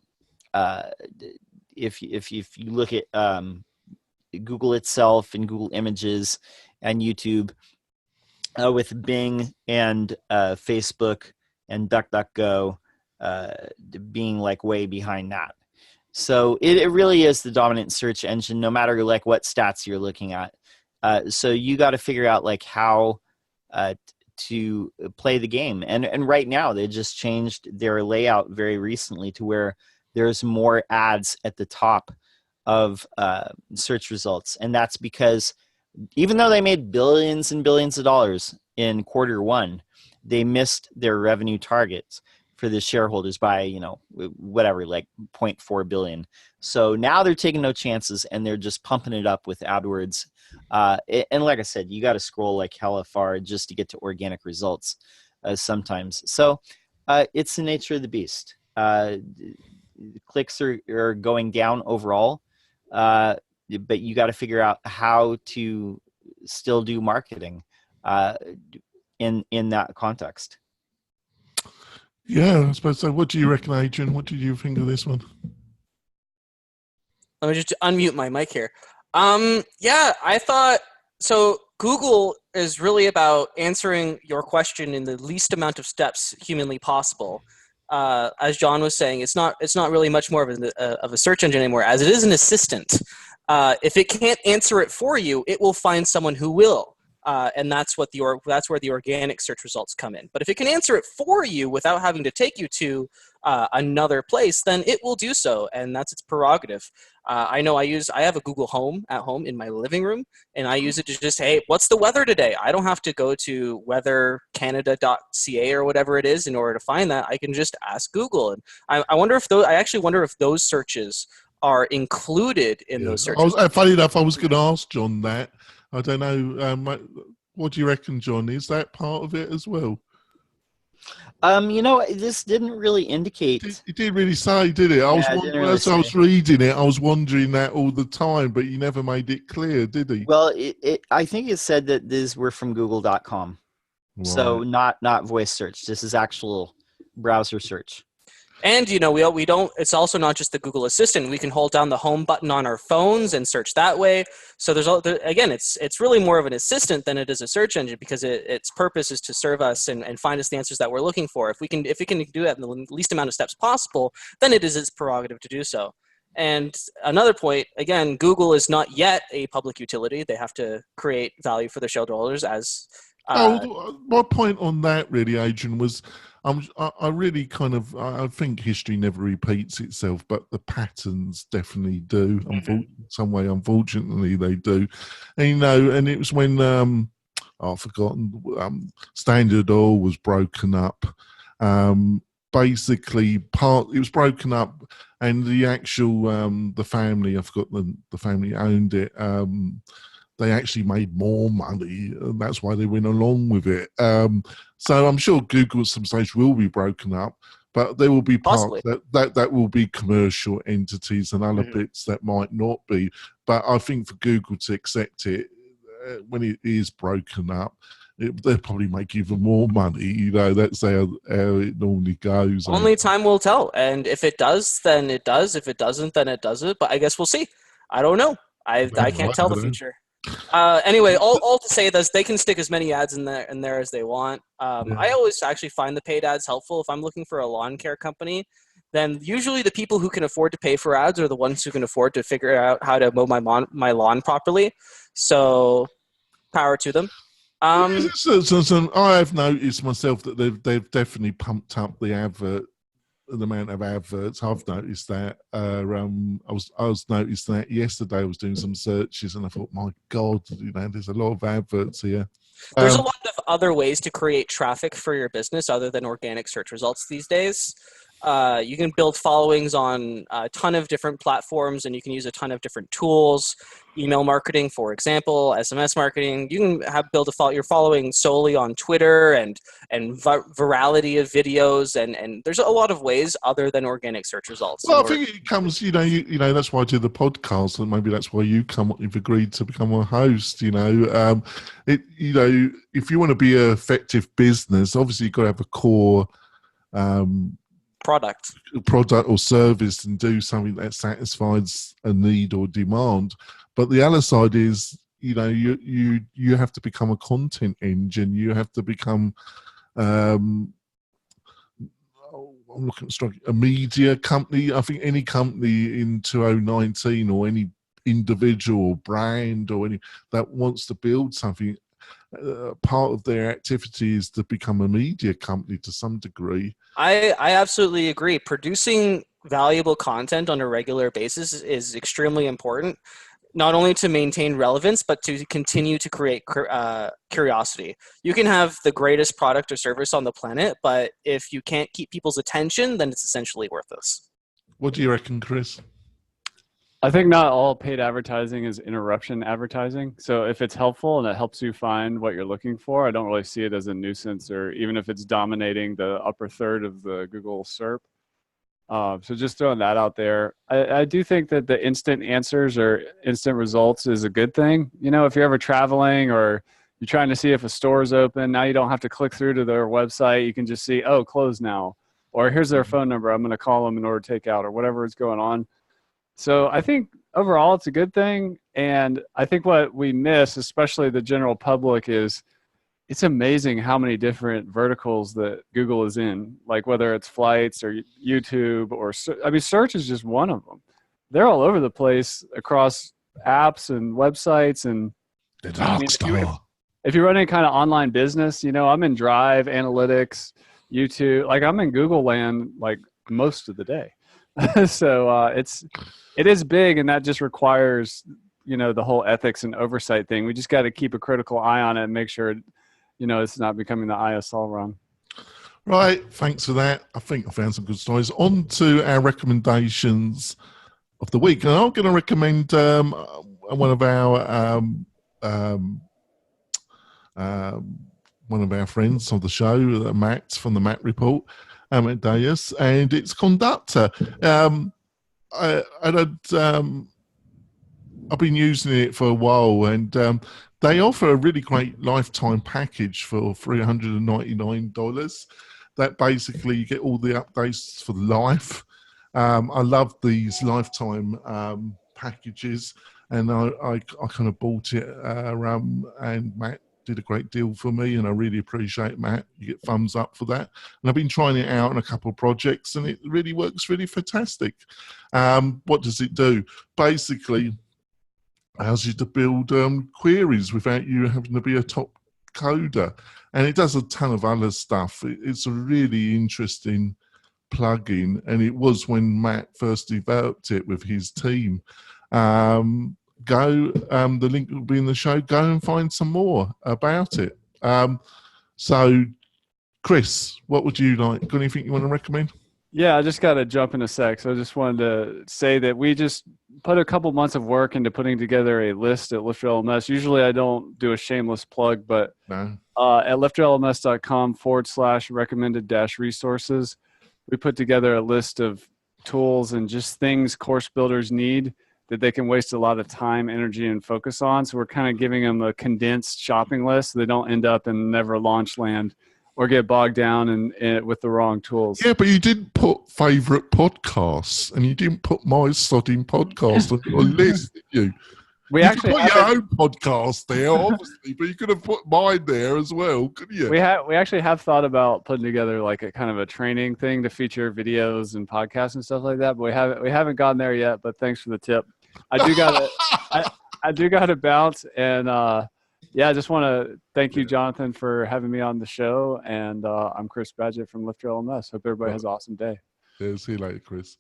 If you look at Google itself and Google Images and YouTube, with Bing and Facebook and DuckDuckGo being way behind that. So it really is the dominant search engine, no matter what stats you're looking at. So you got to figure out how to play the game. And right now they just changed their layout very recently to where there's more ads at the top of search results. And that's because even though they made billions and billions of dollars in Q1, they missed their revenue targets for the shareholders by, whatever, 0.4 billion. So now they're taking no chances, and they're just pumping it up with AdWords. And like I said, you got to scroll hella far just to get to organic results sometimes. So it's the nature of the beast. Clicks are going down overall, but you got to figure out how to still do marketing in that context. Yeah, I suppose so. What do you reckon, Adrian? What did you think of this one? Let me just unmute my mic here. Yeah, I thought so. Google is really about answering your question in the least amount of steps humanly possible. As John was saying, it's not really much more of a search engine anymore, as it is an assistant. If it can't answer it for you, it will find someone who will. And that's where the organic search results come in. But if it can answer it for you without having to take you to another place, then it will do so, and that's its prerogative. I know I have a Google Home at home in my living room, and I use it to just, hey, what's the weather today? I don't have to go to weathercanada.ca or whatever it is in order to find that. I can just ask Google, and I actually wonder if those searches are included in those searches. Funny enough, I was going to ask John that. I don't know. What do you reckon, John? Is that part of it as well? This didn't really indicate. It didn't really say, did it? I was reading it, I was wondering that all the time, but he never made it clear, did he? Well, I think it said that these were from Google.com. So Right. not voice search. This is actual browser search. And we don't. It's also not just the Google Assistant. We can hold down the home button on our phones and search that way. So again, it's really more of an assistant than it is a search engine, because its purpose is to serve us and find us the answers that we're looking for. If we can do that in the least amount of steps possible, then it is its prerogative to do so. And another point, again, Google is not yet a public utility. They have to create value for their shareholders as. My point on that, really, Adrian, was I really I think history never repeats itself, but the patterns definitely do. Some way, unfortunately, they do. And, and it was when I've forgotten, Standard Oil was broken up. Basically, it was broken up, and the actual the family, I've forgotten the family owned it. They actually made more money, and that's why they went along with it. So I'm sure Google at some stage will be broken up, but there will be parts that will be commercial entities and other bits that might not be. But I think for Google to accept it when it is broken up, they'll probably make even more money. That's how it normally goes. Only time will tell. And if it does, then it does. If it doesn't, then it doesn't. But I guess we'll see. I don't know. I can't tell the future. Anyway, all to say this, they can stick as many ads in there as they want. I always actually find the paid ads helpful. If I'm looking for a lawn care company, then usually the people who can afford to pay for ads are the ones who can afford to figure out how to mow my lawn properly. So power to them. So I have noticed myself that they've definitely pumped up the amount of adverts. I've noticed that. I was noticed that yesterday. I was doing some searches and I thought, my God, there's a lot of adverts here. There's a lot of other ways to create traffic for your business other than organic search results these days. You can build followings on a ton of different platforms, and you can use a ton of different tools. Email marketing, for example, SMS marketing. You can build your following solely on Twitter and virality of videos, and there's a lot of ways other than organic search results. Well, I think it comes, that's why I do the podcast, and maybe that's why you've agreed to become a host. If you want to be an effective business, obviously you've got to have a core product or service and do something that satisfies a need or demand. But the other side is, you have to become a content engine. You have to become I'm looking at a media company. I think any company in 2019 or any individual or brand or any that wants to build something, part of their activity is to become a media company to some degree. I absolutely agree. Producing valuable content on a regular basis is extremely important, not only to maintain relevance, but to continue to create curiosity. You can have the greatest product or service on the planet, but if you can't keep people's attention, then it's essentially worthless. What do you reckon, Chris? I think not all paid advertising is interruption advertising. So if it's helpful and it helps you find what you're looking for, I don't really see it as a nuisance, or even if it's dominating the upper third of the Google SERP. So just throwing that out there. I do think that the instant answers or instant results is a good thing. If you're ever traveling or you're trying to see if a store is open, now you don't have to click through to their website. You can just see, oh, closed now. Or here's their phone number. I'm going to call them in order to take out, or whatever is going on. So I think overall it's a good thing. And I think what we miss, especially the general public, is it's amazing how many different verticals that Google is in, like whether it's flights or YouTube or, search is just one of them. They're all over the place across apps and websites. And if you're running kind of online business, I'm in Drive, Analytics, YouTube, like I'm in Google land like most of the day. So it is big, and that just requires, the whole ethics and oversight thing. We just got to keep a critical eye on it and make sure, it's not becoming the eye of Sauron. Right. Thanks for that. I think I found some good stories. On to our recommendations of the week. And I'm going to recommend one of our friends of the show, Matt from the Matt Report, at Deus, and it's Conductor. I've been using it for a while, and they offer a really great lifetime package for $399. That basically you get all the updates for life. I love these lifetime packages, and I kind of bought it, and Matt did a great deal for me, and I really appreciate Matt. You get thumbs up for that. And I've been trying it out on a couple of projects, and it really works really fantastic. What does it do? Basically, allows you to build queries without you having to be a top coder. And it does a ton of other stuff. It's a really interesting plugin, and it was when Matt first developed it with his team. The link will be in the show. Go and find some more about it. So, Chris, what would you like? Got anything you want to recommend? Yeah, I just got to jump in a sec. So I just wanted to say that we just put a couple months of work into putting together a list at LifterLMS. Usually I don't do a shameless plug, but No. At lifterlms.com/recommended-resources, we put together a list of tools and just things course builders need that they can waste a lot of time, energy, and focus on. So we're kind of giving them a condensed shopping list so they don't end up in never launch land or get bogged down with the wrong tools. Yeah, but you didn't put favourite podcasts, and you didn't put my sodding podcast on your list, did you? We you actually could put your own podcast there, obviously, but you could have put mine there as well, couldn't you? We actually have thought about putting together like a kind of a training thing to feature videos and podcasts and stuff like that, but we haven't gotten there yet. But thanks for the tip. I do gotta bounce, and yeah, I just want to thank you, Jonathan, for having me on the show. And I'm Chris Badgett from LifterLMS. Hope everybody has an awesome day. Yeah, see you later, Chris.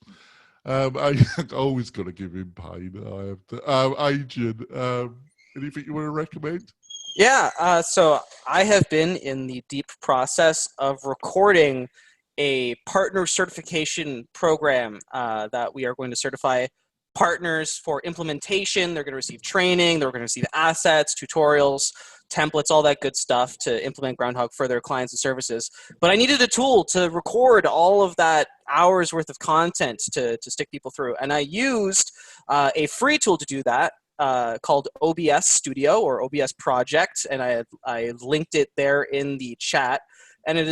I always got to give him pain. I have to. Adrian, anything you want to recommend? Yeah, so I have been in the deep process of recording a partner certification program that we are going to certify partners for implementation. They're going to receive training. They're going to receive assets, tutorials, templates, all that good stuff to implement Groundhog for their clients and services. But I needed a tool to record all of that hours worth of content to stick people through. And I used a free tool to do that called OBS Studio or OBS Project. And I linked it there in the chat. And it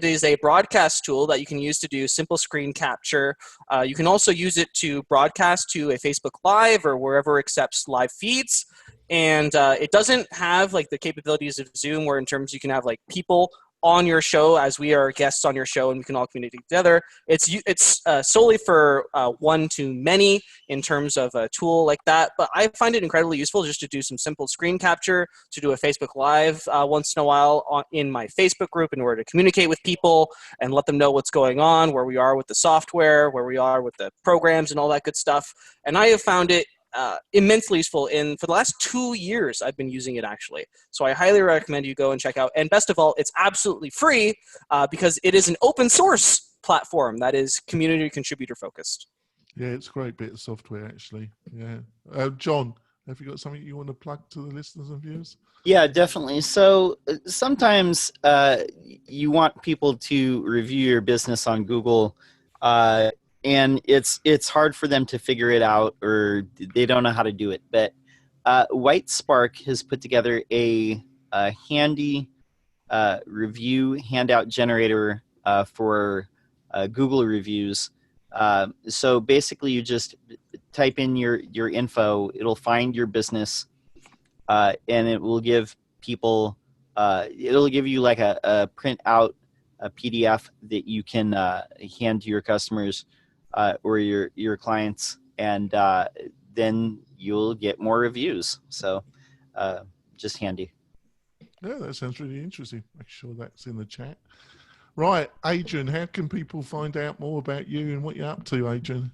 is a broadcast tool that you can use to do simple screen capture. You can also use it to broadcast to a Facebook Live or wherever accepts live feeds. And it doesn't have like the capabilities of Zoom, where in terms you can have like people on your show as we are guests on your show and we can all communicate together. It's solely for one-to-many in terms of a tool like that. But I find it incredibly useful just to do some simple screen capture, to do a Facebook Live once in a while in my Facebook group in order to communicate with people and let them know what's going on, where we are with the software, where we are with the programs and all that good stuff. And I have found it immensely useful. For the last 2 years, I've been using it actually. So I highly recommend you go and check out. And best of all, it's absolutely free because it is an open source platform that is community contributor focused. Yeah, it's a great bit of software actually. Yeah. John, have you got something you want to plug to the listeners and viewers? Yeah, definitely. So sometimes you want people to review your business on Google, and it's hard for them to figure it out, or they don't know how to do it. But White Spark has put together a handy review handout generator for Google reviews. So basically, you just type in your info. It'll find your business, and it will give people. It'll give you like a print out a PDF that you can hand to your customers or your clients, and then you'll get more reviews. So just handy. Yeah, that sounds really interesting. Make sure that's in the chat. Right, Adrian, how can people find out more about you and what you're up to, Adrian?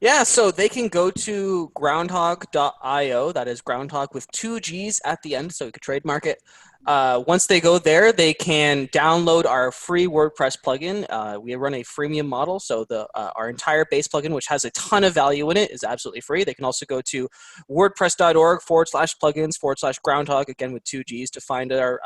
Yeah, so they can go to groundhog.io. That is Groundhog with 2 G's at the end, so you could trademark it. Once they go there, they can download our free WordPress plugin. We run a freemium model, so our entire base plugin, which has a ton of value in it, is absolutely free. They can also go to wordpress.org/plugins/groundhog, again with 2 G's, to find our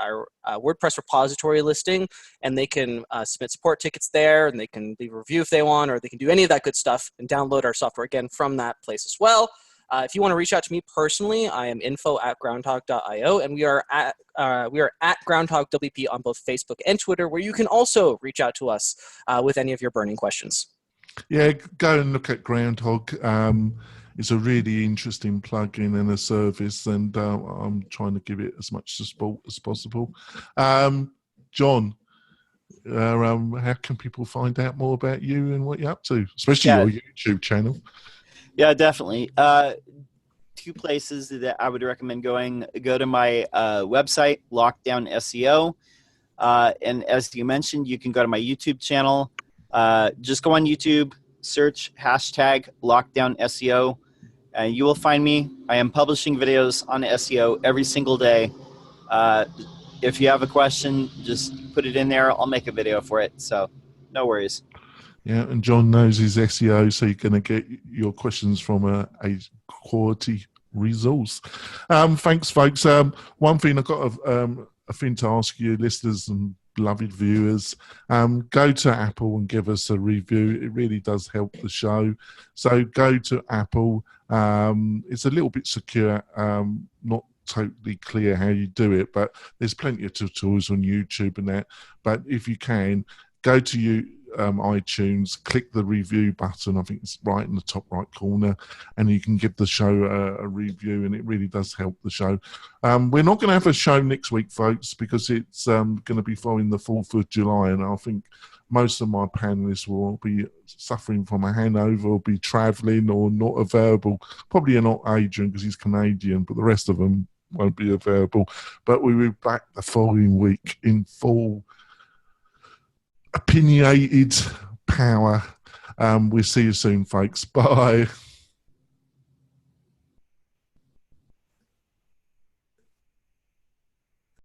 WordPress repository listing, and they can submit support tickets there, and they can leave a review if they want, or they can do any of that good stuff and download our software again from that place as well. If you want to reach out to me personally, I am info@groundhog.io, and we are at Groundhog WP on both Facebook and Twitter, where you can also reach out to us with any of your burning questions. Yeah, go and look at Groundhog. It's a really interesting plugin and a service, and I'm trying to give it as much support as possible. John, how can people find out more about you and what you're up to, especially your YouTube channel? Yeah, definitely. Two places that I would recommend going. Go to my website, Lockdown SEO. And as you mentioned, you can go to my YouTube channel. Just go on YouTube, search hashtag Lockdown SEO, and you will find me. I am publishing videos on SEO every single day. If you have a question, just put it in there. I'll make a video for it. So no worries. Yeah, and John knows his SEO, so you're going to get your questions from a quality resource. Thanks, folks. One thing I've got a thing to ask you, listeners and beloved viewers, go to Apple and give us a review. It really does help the show. So go to Apple. It's a little bit secure, not totally clear how you do it, but there's plenty of tutorials on YouTube and that. But if you can, go to iTunes, click the review button. I think it's right in the top right corner, and you can give the show a review, and it really does help the show. We're not going to have a show next week, folks, because it's going to be following the 4th of July, and I think most of my panelists will be suffering from a hangover, or be travelling, or not available. Probably not Adrian because he's Canadian, but the rest of them won't be available. But we'll be back the following week in full opinionated power. We'll see you soon, folks. Bye.